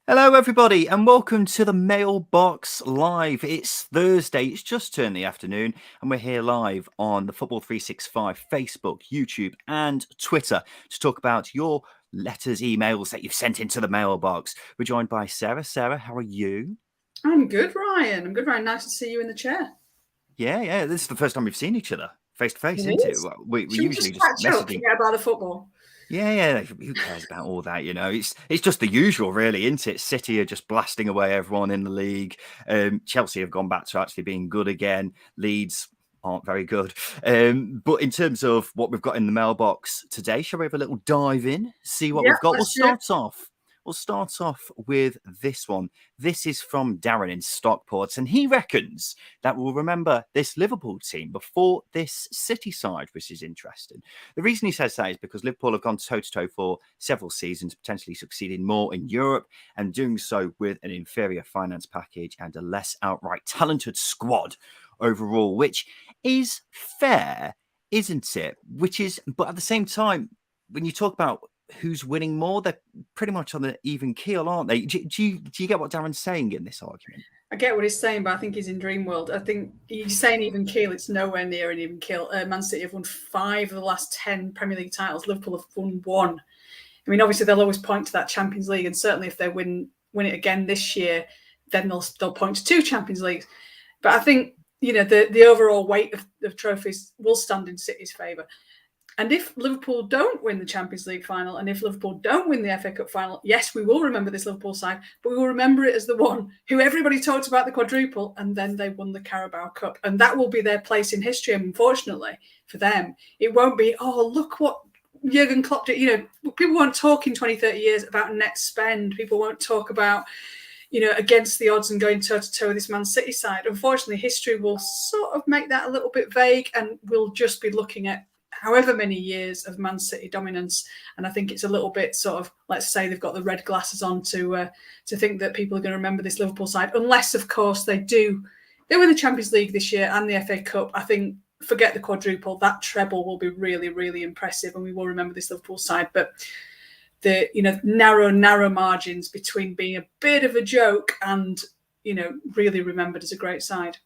Hello, everybody, and welcome to the Mailbox Live. It's Thursday, it's just turned the afternoon, and we're here live on the Football 365 Facebook, YouTube, and Twitter to talk about your letters, emails that you've sent into the mailbox. We're joined by Sarah. Sarah, how are you? I'm good, Ryan. I'm good, Ryan. Nice to see you in the chair. Yeah. This is the first time we've seen each other face to face, It isn't it? is. We're Should we usually just just catch up? messaging. Forget about the football. Yeah. Who cares about all that? It's just the usual, really, isn't it? City are just blasting away everyone in the league. Chelsea have gone back to actually being good again. Leeds aren't very good. But in terms of what we've got in the mailbox today, shall we have a little dive in, see what Yeah, we've got? let's do it. We'll start off with this one. This is from Darren in Stockport, and he reckons that we'll remember this Liverpool team before this City side, which is interesting. The reason he says that is because Liverpool have gone toe-to-toe for several seasons, potentially succeeding more in Europe and doing so with an inferior finance package and a less outright talented squad overall, which is fair, isn't it? But at the same time, when you talk about who's winning more, they're pretty much on the even keel, aren't they? Do you get what Darren's saying in this argument? I get what he's saying, but I think he's in dream world. I think he's saying even keel. It's nowhere near an even keel. Man City have won 5 of the last 10 Premier League titles. Liverpool have won 1. I mean, obviously they'll always point to that Champions League, and certainly if they win it again this year, then they'll point to 2 Champions Leagues. But I think the overall weight of trophies will stand in City's favour. And if Liverpool don't win the Champions League final, and if Liverpool don't win the FA Cup final, yes, we will remember this Liverpool side, but we will remember it as the one who everybody talked about the quadruple, and then they won the Carabao Cup. And that will be their place in history. And unfortunately for them, it won't be, oh, look what Jurgen Klopp did. People won't talk in 20, 30 years about net spend. People won't talk about against the odds and going toe-to-toe with this Man City side. Unfortunately, history will sort of make that a little bit vague, and we'll just be looking at however many years of Man City dominance. And I think it's a little bit sort of, let's say they've got the red glasses on to think that people are going to remember this Liverpool side, unless, of course, they win the Champions League this year and the FA Cup. I think, forget the quadruple, that treble will be really, really impressive, and we will remember this Liverpool side. But the narrow margins between being a bit of a joke and really remembered as a great side.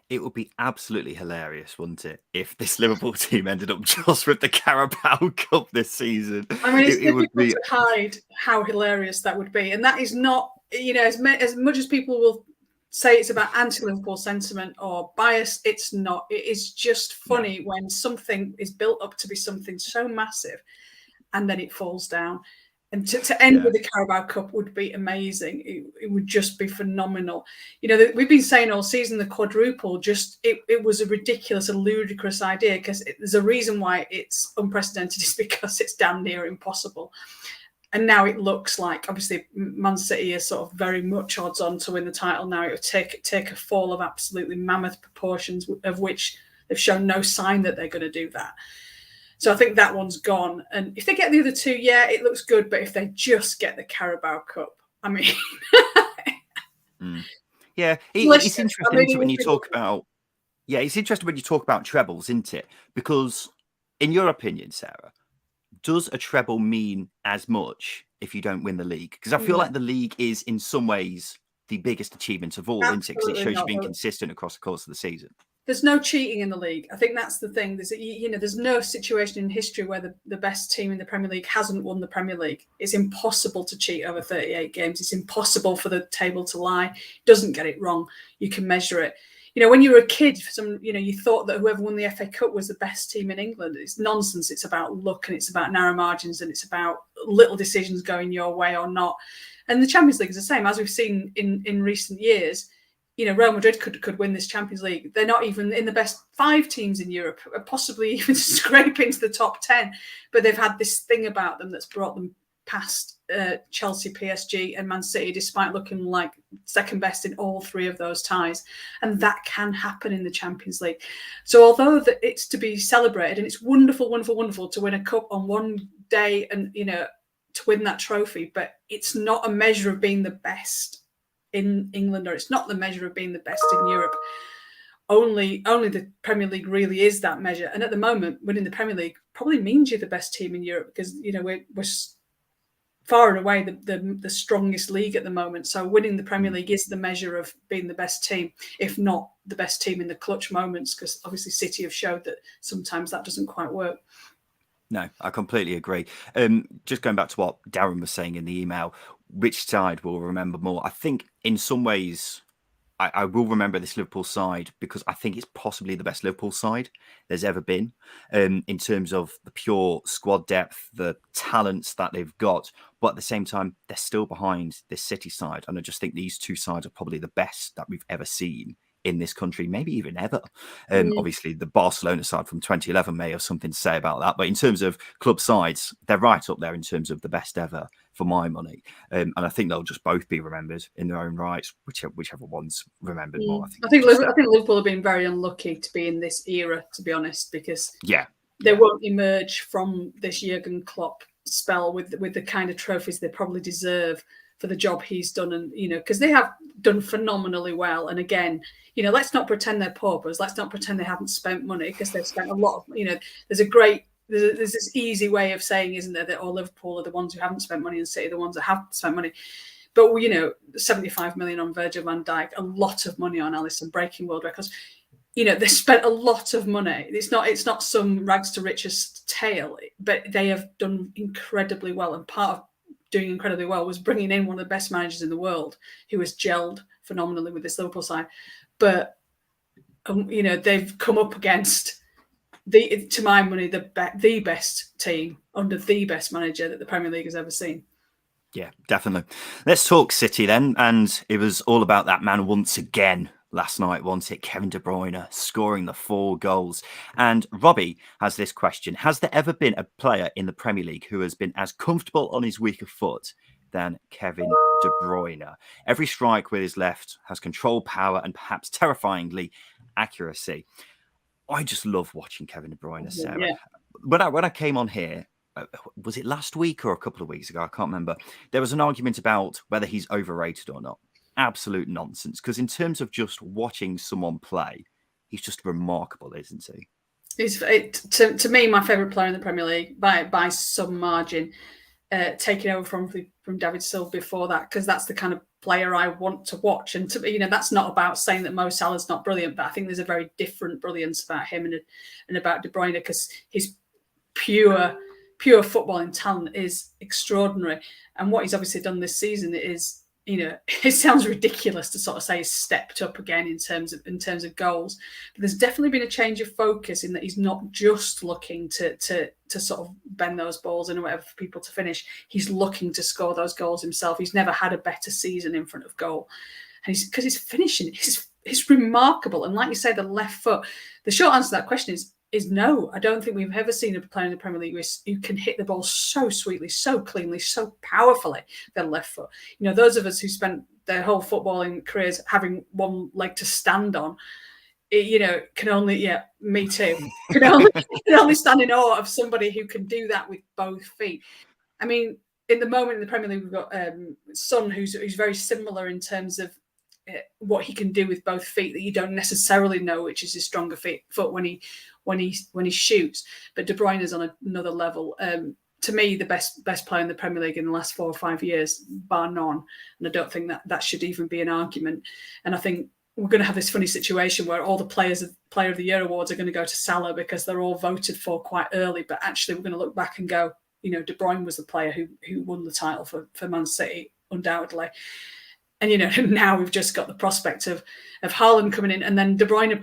It would be absolutely hilarious, wouldn't it, if this Liverpool team ended up just with the Carabao Cup this season? I mean, it's it would difficult be. to hide how hilarious that would be, and that is not, as much as people will say it's about anti-Liverpool sentiment or bias, it's not. It is just funny when something is built up to be something so massive, and then it falls down. And to end with the Carabao Cup would be amazing. It would just be phenomenal. We've been saying all season the quadruple, it was a ridiculous and ludicrous idea, because there's a reason why it's unprecedented. Is because it's damn near impossible. And now it looks like, obviously, Man City is sort of very much odds on to win the title now. It would take a fall of absolutely mammoth proportions, of which they've shown no sign that they're going to do that. So I think that one's gone. And if they get the other 2, yeah, it looks good. But if they just get the Carabao Cup, I mean... Yeah, it's interesting when you talk about... Yeah, it's interesting when you talk about trebles, isn't it? Because in your opinion, Sarah, does a treble mean as much if you don't win the league? Because I feel like the league is in some ways the biggest achievement of all, isn't it? Because it shows you being consistent across the course of the season. There's no cheating in the league. I think that's the thing. There's no situation in history where the best team in the Premier League hasn't won the Premier League. It's impossible to cheat over 38 games. It's impossible for the table to lie. It doesn't get it wrong. You can measure it. When you were a kid, you thought that whoever won the FA Cup was the best team in England. It's nonsense. It's about luck, and it's about narrow margins, and it's about little decisions going your way or not. And the Champions League is the same, as we've seen in recent years. Real Madrid could win this Champions League. They're not even in the best 5 teams in Europe, possibly even scrape into the top 10. But they've had this thing about them that's brought them past Chelsea, PSG, and Man City, despite looking like second best in all 3 of those ties. And that can happen in the Champions League. So although it's to be celebrated, and it's wonderful, wonderful, wonderful to win a cup on one day and, to win that trophy, but it's not a measure of being the best in England, or it's not the measure of being the best in Europe. Only the Premier League really is that measure. And at the moment, winning the Premier League probably means you're the best team in Europe, because we're far and away the strongest league at the moment. So winning the Premier League is the measure of being the best team, if not the best team in the clutch moments, because obviously City have showed that sometimes that doesn't quite work. No, I completely agree. Just going back to what Darren was saying in the email, which side will remember more? I think in some ways I will remember this Liverpool side because I think it's possibly the best Liverpool side there's ever been in terms of the pure squad depth, the talents that they've got. But at the same time, they're still behind this City side. And I just think these two sides are probably the best that we've ever seen in this country, maybe even ever. Obviously, the Barcelona side from 2011 may have something to say about that. But in terms of club sides, they're right up there in terms of the best ever for my money. And I think they'll just both be remembered in their own rights, whichever one's remembered more. I think Liverpool have been very unlucky to be in this era, to be honest, because they won't emerge from this Jurgen Klopp spell with the kind of trophies they probably deserve for the job he's done. And, because they have done phenomenally well. And again, let's not pretend they're paupers. Let's not pretend they haven't spent money, because they've spent a lot of, there's this easy way of saying, isn't there, that all Liverpool are the ones who haven't spent money and City are the ones that have spent money. But, 75 million on Virgil van Dijk, a lot of money on Alisson, breaking world records. They spent a lot of money. It's not some rags to riches tale, but they have done incredibly well. And part of doing incredibly well was bringing in one of the best managers in the world, who has gelled phenomenally with this Liverpool side. But, they've come up against, to my money, the best team under the best manager that the Premier League has ever seen. Yeah, definitely. Let's talk City then. And it was all about that man once again last night, wasn't it? Kevin De Bruyne scoring the 4 goals. And Robbie has this question. Has there ever been a player in the Premier League who has been as comfortable on his weaker foot than Kevin De Bruyne? Every strike with his left has control, power, and perhaps terrifyingly accuracy. I just love watching Kevin De Bruyne, Sarah. Yeah. When I came on here, was it last week or a couple of weeks ago? I can't remember. There was an argument about whether he's overrated or not. Absolute nonsense. Because in terms of just watching someone play, he's just remarkable, isn't he? To me, my favourite player in the Premier League by some margin, taking over from David Silva before that, because that's the kind of player I want to watch. And that's not about saying that Mo Salah's not brilliant, but I think there's a very different brilliance about him and about De Bruyne, because his pure footballing talent is extraordinary. And what he's obviously done this season is, it sounds ridiculous to sort of say he's stepped up again in terms of goals. But there's definitely been a change of focus in that he's not just looking to sort of bend those balls in or whatever for people to finish. He's looking to score those goals himself. He's never had a better season in front of goal. And because his finishing is remarkable. And like you say, the left foot, the short answer to that question is no. I don't think we've ever seen a player in the Premier League who can hit the ball so sweetly, so cleanly, so powerfully with their left foot. Those of us who spent their whole footballing careers having one leg to stand on, can only, me too, can only stand in awe of somebody who can do that with both feet. I mean, in the moment in the Premier League, we've got Son, who's very similar in terms of what he can do with both feet, that you don't necessarily know which is his stronger foot when he shoots. But De Bruyne is on another level. To me, the best player in the Premier League in the last 4 or 5 years, bar none. And I don't think that should even be an argument. And I think we're going to have this funny situation where all the Player of the Year awards are going to go to Salah because they're all voted for quite early. But actually, we're going to look back and go, De Bruyne was the player who won the title for Man City, undoubtedly. And now we've just got the prospect of Haaland coming in, and then De Bruyne.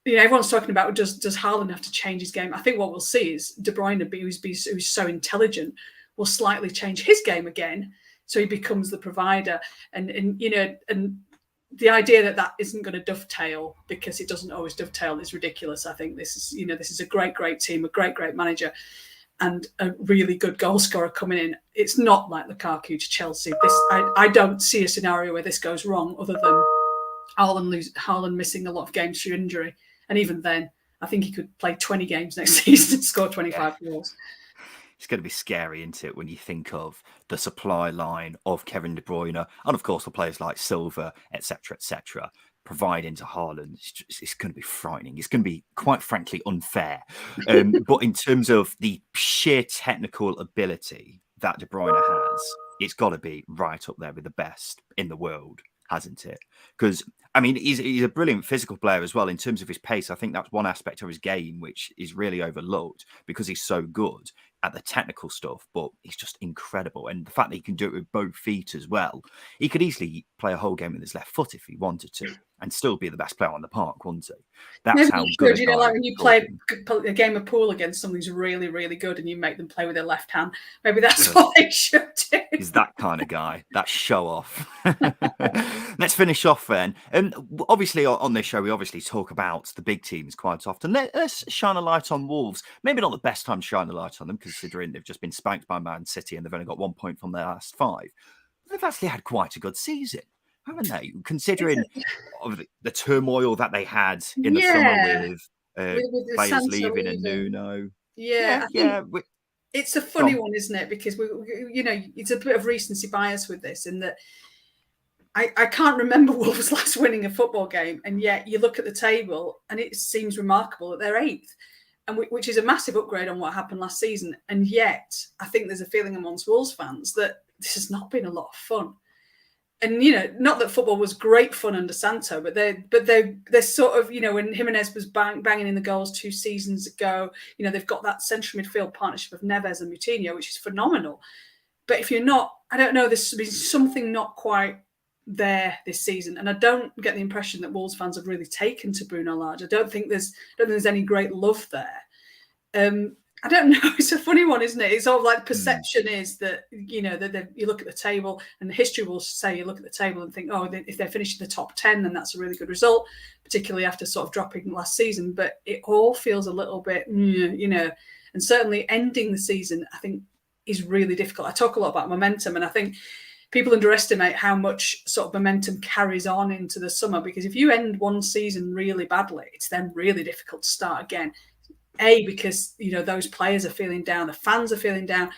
Everyone's talking about, does Haaland have to change his game? I think what we'll see is De Bruyne, who's so intelligent, will slightly change his game again, so he becomes the provider. And the idea that isn't going to dovetail, because it doesn't always dovetail, is ridiculous. I think this is a great team, a great manager, and a really good goal scorer coming in. It's not like Lukaku to Chelsea. I don't see a scenario where this goes wrong, other than Haaland missing a lot of games through injury. And even then, I think he could play 20 games next season and score 25 goals. It's going to be scary, isn't it, when you think of the supply line of Kevin De Bruyne, and of course the players like Silva, etc., providing to Haaland. It's going to be frightening. It's going to be, quite frankly, unfair. But in terms of the sheer technical ability that De Bruyne has, it's got to be right up there with the best in the world, hasn't it? Because, I mean, he's a brilliant physical player as well in terms of his pace. I think that's one aspect of his game which is really overlooked because he's so good at the technical stuff, but he's just incredible. And the fact that he can do it with both feet as well, he could easily play a whole game with his left foot if he wanted to and still be the best player on the park, wouldn't he? That's Maybe how you good should, like when you play a game of pool against someone who's really, really good and you make them play with their left hand. Maybe that's what they should do. He's that kind of guy, that show off. Let's finish off then. And obviously on this show, we obviously talk about the big teams quite often. Let's shine a light on Wolves. Maybe not the best time to shine a light on them, considering they've just been spanked by Man City and they've only got 1 point from their last 5. But they've actually had quite a good season, haven't they? Considering the turmoil that they had in the summer with players leaving and Nuno. Yeah. It's a funny one, isn't it? Because it's a bit of recency bias with this, in that I can't remember Wolves last winning a football game, and yet you look at the table and it seems remarkable that they're 8th, and which is a massive upgrade on what happened last season. And yet I think there's a feeling amongst Wolves fans that this has not been a lot of fun. And, not that football was great fun under Santo, but they're sort of, when Jimenez was banging in the goals 2 seasons ago, they've got that central midfield partnership of Neves and Moutinho, which is phenomenal. But if you're not, I don't know, there's been something not quite there this season. And I don't get the impression that Wolves fans have really taken to Bruno Lage. I don't think there's any great love there. I don't know. It's a funny one, isn't it? It's sort of like perception is that, that you look at the table, and history will say you look at the table and think, oh, if they're finishing the top 10, then that's a really good result, particularly after sort of dropping last season. But it all feels a little bit, and certainly ending the season, I think, is really difficult. I talk a lot about momentum, and I think people underestimate how much sort of momentum carries on into the summer, because if you end one season really badly, it's then really difficult to start again. Because those players are feeling down, the fans are feeling down,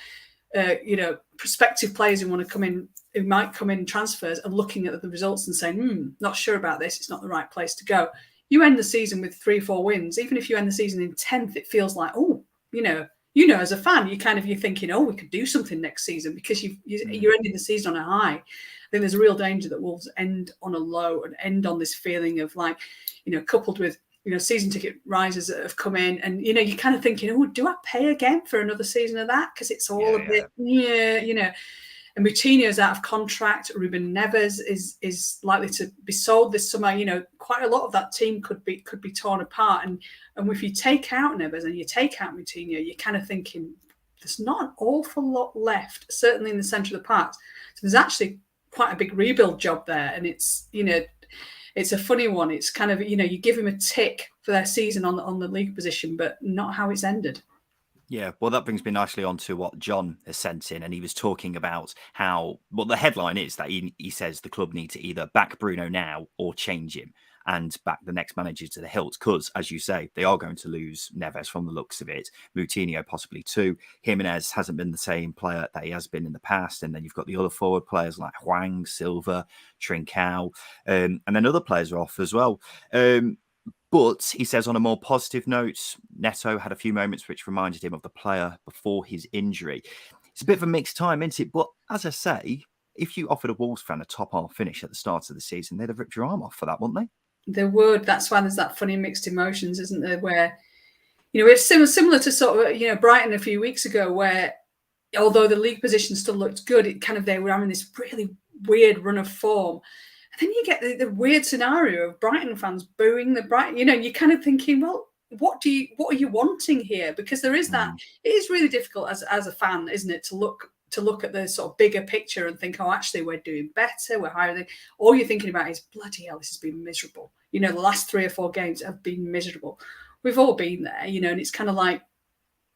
prospective players who want to come in, who might come in transfers, are looking at the results and saying, not sure about this, it's not the right place to go. You end the season with 3-4 wins. Even if you end the season in 10th, it feels like, as a fan, you're thinking, we could do something next season, because you're ending the season on a high. I think there's a real danger that Wolves end on a low and end on this feeling of coupled with season ticket risers that have come in, and you're kind of thinking, do I pay again for another season of that? Because it's all a bit, And Moutinho's out of contract. Ruben Neves is likely to be sold this summer. Quite a lot of that team could be torn apart. And if you take out Neves and you take out Moutinho, you're kind of thinking there's not an awful lot left, certainly in the centre of the park. So there's actually quite a big rebuild job there, and it's it's a funny one. It's kind of, you give him a tick for their season on the league position, but not how it's ended. Yeah, well, that brings me nicely on to what John has sent in, and he was talking about how, the headline is that he says the club need to either back Bruno now or change him and back the next manager to the hilt, because, as you say, they are going to lose Neves from the looks of it. Moutinho possibly too. Jimenez hasn't been the same player that he has been in the past, and then you've got the other forward players like Hwang, Silva, Trincao, and then other players are off as well. But he says, on a more positive note, Neto had a few moments which reminded him of the player before his injury. It's a bit of a mixed time, isn't it? But as I say, if you offered a Wolves fan a top half finish at the start of the season, they'd have ripped your arm off for that, wouldn't they? They would. That's why there's that funny mixed emotions, isn't there? Where, it's similar to sort of, Brighton a few weeks ago, where although the league position still looked good, they were having this really weird run of form. And then you get the weird scenario of Brighton fans booing the Brighton. You're kind of thinking, well, what are you wanting here? Because there is that. It is really difficult as a fan, isn't it, to look at the sort of bigger picture and think, actually, we're doing better, we're higher. All you're thinking about is, bloody hell, this has been miserable. The last 3 or 4 games have been miserable. We've all been there, and it's kind of like,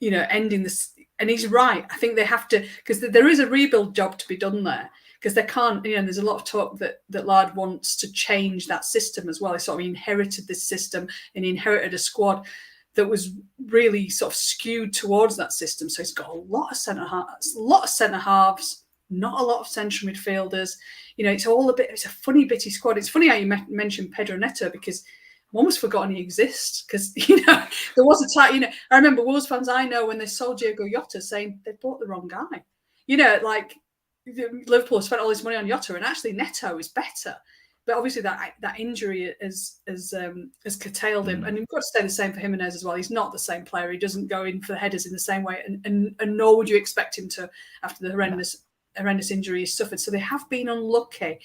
ending this. And he's right. I think they have to, because there is a rebuild job to be done there. Because they can't, there's a lot of talk that Lard wants to change that system as well. He sort of inherited this system, and he inherited a squad that was really sort of skewed towards that system. So he's got a lot of centre halves, not a lot of central midfielders. It's a funny bitty squad. It's funny how you mentioned Pedro Neto, because I've almost forgotten he exists, because, there was a time, I remember Wolves fans I know when they sold Diego Jota saying they bought the wrong guy. like Liverpool have spent all this money on Jota, and actually Neto is better. But obviously that injury has curtailed him, and you've got to say the same for Jimenez as well. He's not the same player. He doesn't go in for the headers in the same way, and nor would you expect him to after the horrendous injury he suffered. So they have been unlucky.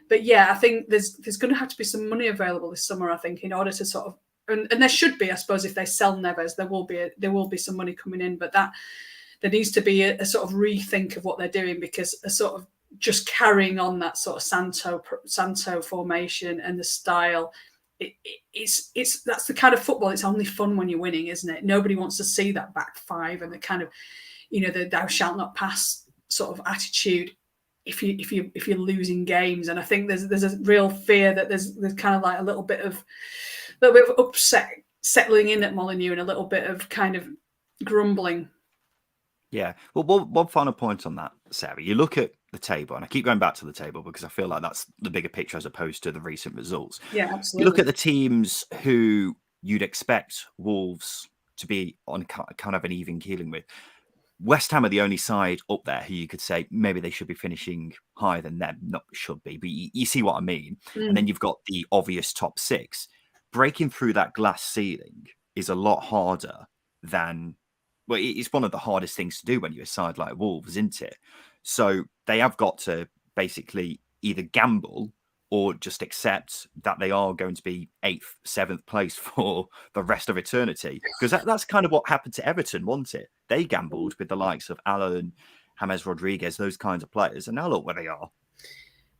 But yeah, I think there's going to have to be some money available this summer, I think, in order to sort of, and there should be, I suppose, if they sell Neves, there will be some money coming in, but that there needs to be a sort of rethink of what they're doing, because a sort of just carrying on that sort of Santo formation and the style, it's that's the kind of football. It's only fun when you're winning, isn't it? Nobody wants to see that back five and the kind of, the thou shalt not pass sort of attitude if you're losing games. And I think there's a real fear that there's kind of like a little bit of upset settling in at Molineux, and a little bit of kind of grumbling. Yeah. Well, one final point on that, Sarah. You look at the table, and I keep going back to the table because I feel like that's the bigger picture as opposed to the recent results. Yeah, absolutely. You look at the teams who you'd expect Wolves to be on kind of an even keeling with. West Ham are the only side up there who you could say maybe they should be finishing higher than them. Not should be, but you see what I mean. And then you've got the obvious top six. Breaking through that glass ceiling is a lot harder than, well, it's one of the hardest things to do when you're a side like Wolves, isn't it? So they have got to basically either gamble or just accept that they are going to be 8th, 7th place for the rest of eternity. Because that's kind of what happened to Everton, wasn't it? They gambled with the likes of Alan, James Rodriguez, those kinds of players, and now look where they are.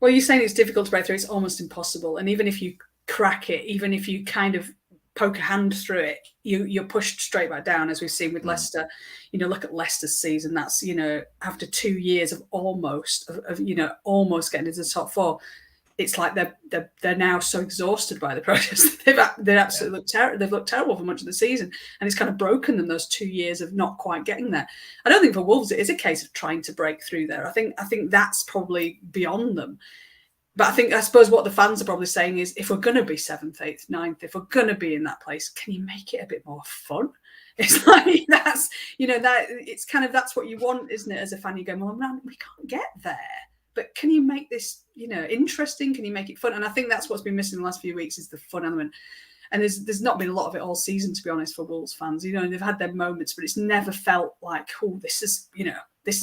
Well, you're saying it's difficult to break through. It's almost impossible. And even if you crack it, even if you kind of poke a hand through it, you're pushed straight back down, as we've seen with Leicester. Look at Leicester's season. That's, after 2 years of almost getting into the top four, it's like they're now so exhausted by the process. They've absolutely looked terrible. They've looked terrible for much of the season, and it's kind of broken them, those 2 years of not quite getting there. I don't think for Wolves it is a case of trying to break through there. I think that's probably beyond them. But I suppose what the fans are probably saying is, if we're going to be 7th, 8th, 9th, if we're going to be in that place, can you make it a bit more fun? It's like that's it's kind of, that's what you want, isn't it? As a fan, you go, well, man, we can't get there. But can you make this, interesting? Can you make it fun? And I think that's what's been missing in the last few weeks, is the fun element. And there's not been a lot of it all season, to be honest, for Wolves fans. They've had their moments, but it's never felt like, oh, this is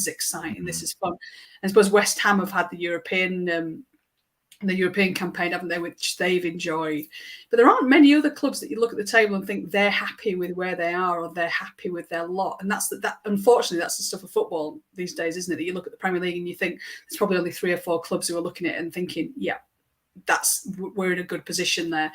exciting, this is fun. And I suppose West Ham have had the European campaign, haven't they, which they've enjoyed. But there aren't many other clubs that you look at the table and think they're happy with where they are, or they're happy with their lot. And that unfortunately, that's the stuff of football these days, isn't it? That you look at the Premier League and you think there's probably only 3 or 4 clubs who are looking at it and thinking, yeah, we're in a good position there.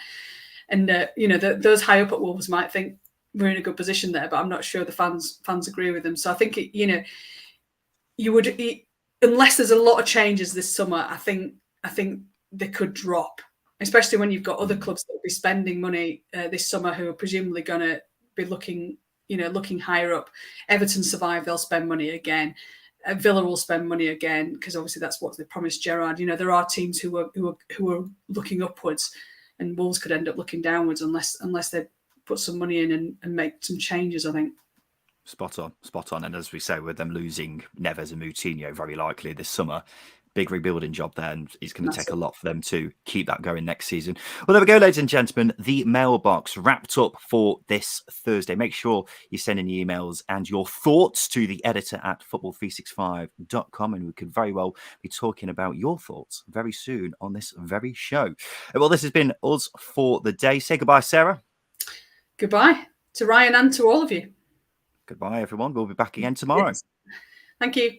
And those high up at Wolves might think we're in a good position there, but I'm not sure the fans agree with them. So I think you would, unless there's a lot of changes this summer, I think they could drop, especially when you've got other clubs that will be spending money this summer, who are presumably going to be looking higher up. Everton survive, they'll spend money again. Villa will spend money again, because obviously that's what they promised Gerrard. There are teams who are looking upwards, and Wolves could end up looking downwards unless they put some money in and make some changes, I think. Spot on. And as we say, with them losing Neves and Moutinho very likely this summer, big rebuilding job there, and it's going to take a lot for them to keep that going next season. Well, there we go, ladies and gentlemen. The mailbox wrapped up for this Thursday. Make sure you send in your emails and your thoughts to the editor at football365.com, and we could very well be talking about your thoughts very soon on this very show. Well, this has been us for the day. Say goodbye, Sarah. Goodbye to Ryan and to all of you. Goodbye, everyone. We'll be back again tomorrow. Yes. Thank you.